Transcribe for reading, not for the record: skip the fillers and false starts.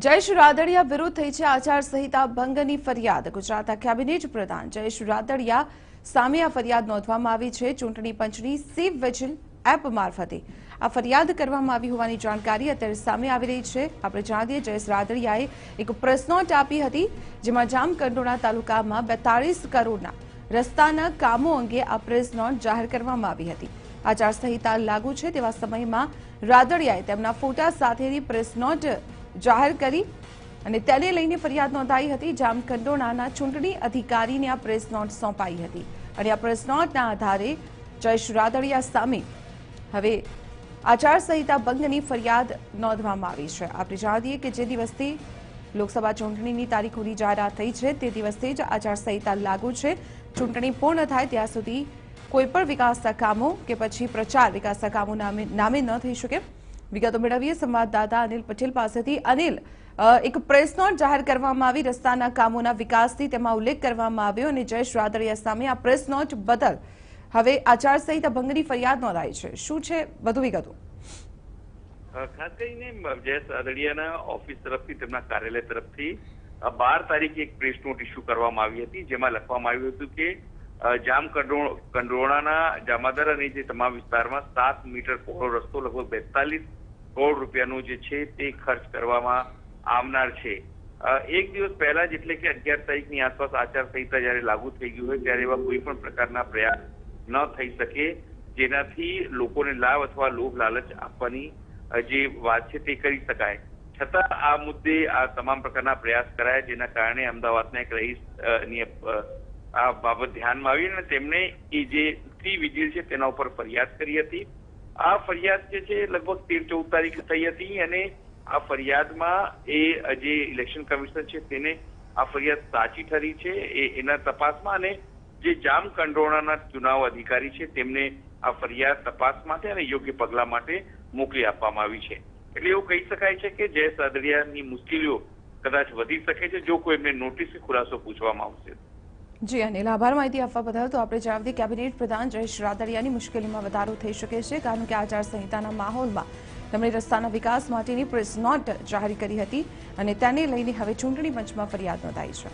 જયેશ રાદડિયા વિરુદ્ધ થઈ છે આચારસંહિતા ભંગની ફરિયાદ। ગુજરાતના કેબિનેટ પ્રધાન જયેશ રાદડિયા સામે આ ફરિયાદ નોંધવામાં આવી છે। ચૂંટણી પંચની સી વિજિલ એપ મારફતે આ ફરિયાદ કરવામાં આવી હોવાની જાણકારી અત્યારે સામે આવી રહી છે। આપણે જાણીએ, જયેશ રાદડિયાએ એક પ્રેસ નોટ આપી હતી, જેમાં જામકંડોરણા તાલુકામાં 42 કરોડના રસ્તાના કામો અંગે આ પ્રેસ નોટ જાહેર કરવામાં આવી હતી। આચારસંહિતા લાગુ છે તેવા સમયમાં રાદડિયાએ તેમના ફોટા સાથેની પ્રેસ નોટ જાહેર કરી અને તેને લઈને ફરિયાદ નોંધાઈ હતી। જામકંડોરણાના ચૂંટણી અધિકારીને આ પ્રેસ નોટ સોંપાઈ હતી અને આ પ્રેસ નોટના આધારે જયેશ રાદડિયા સામે હવે આચારસંહિતા ભંગની ફરિયાદ નોંધવામાં આવી છે। આપણે જાણીએ કે જે દિવસથી લોકસભા ચૂંટણીની તારીખોની જાહેરાત થઈ છે તે દિવસથી જ આચારસંહિતા લાગુ છે। ચૂંટણી પૂર્ણ થાય ત્યાં સુધી કોઈપણ વિકાસના કામો કે પછી પ્રચાર વિકાસના કામો નામે ન થઈ શકે। વિગતો મેળવીએ સંવાદદાતા અનિલ પટેલ પાસેથી। અનિલ, એક પ્રેસ નોટ જાહેર કરવામાં આવી રસ્તાના કામોના વિકાસથી, તેમાં ઉલ્લેખ કરવામાં આવ્યો અને જયેશ રાદડિયા સામે આ પ્રેસ નોટ બદલ હવે આચારસંહિતા ભંગની ફરિયાદ નોંધાઈ છે। શું છે વધુ વિગતો? ખાસ કરીને જયેશ રાદડિયાના ઓફિસ તરફથી, તેમના કાર્યાલય તરફથી 12 તારીખે એક પ્રેસ નોટ ઇસ્યુ કરવામાં આવી હતી, જેમાં લખવામાં આવ્યું હતું કે જામકંડોરણાના જામાદર અને જે તમામ વિસ્તારમાં 7 મીટર પહોળો રસ્તો લગભગ 42 કરોડ રૂપિયાનો જે છે તે ખર્ચ કરવામાં આવનાર છે। એક દિવસ પહેલા જ, એટલે કે 11 તારીખની આસપાસ આચારસંહિતા જયારે લાગુ થઈ ગયું હોય ત્યારે એવા કોઈ પણ પ્રકારના પ્રયાસ ન થઈ શકે જેનાથી લોકોને લાભ અથવા લોભ લાલચ આપવાની જે વાત છે તે કરી શકાય। છતાં આ મુદ્દે આ તમામ પ્રકારના પ્રયાસ કરાયા, જેના કારણે અમદાવાદના એક રહીશની આ બાબત ધ્યાનમાં આવી અને તેમણે એ જે સી વિજિલ છે તેના ઉપર ફરિયાદ કરી હતી। આ ફરિયાદ જે છે લગભગ 13-14 તારીખે થઈ હતી અને આ ફરિયાદમાં એ જે ઇલેક્શન કમિશનર છે તેને આ ફરિયાદ સાચી ઠરી છે એના તપાસમાં, અને જે જામકંડોરણાના ચુનાવ અધિકારી છે તેમને આ ફરિયાદ તપાસ માટે અને યોગ્ય પગલા માટે મોકલી આપવામાં આવી છે। એટલે એવું કહી શકાય છે કે જયેશ રાદડિયાની મુશ્કેલીઓ કદાચ વધી શકે છે જો કોઈ એમને નોટિસ કે ખુલાસો પૂછવામાં આવશે। જી અનિલ, આભાર માહિતી આપવા બદલ। તો આપણે જણાવી દઈએ, કેબિનેટ પ્રધાન જયેશ રાદડિયાની મુશ્કેલીમાં વધારો થઈ શકે છે, કારણ કે આચારસંહિતાના માહોલમાં તેમણે રસ્તાના વિકાસ માટેની પ્રેસ નોટ જાહેર કરી હતી અને તેને લઈને હવે ચૂંટણી પંચમાં ફરિયાદ નોંધાઈ છે।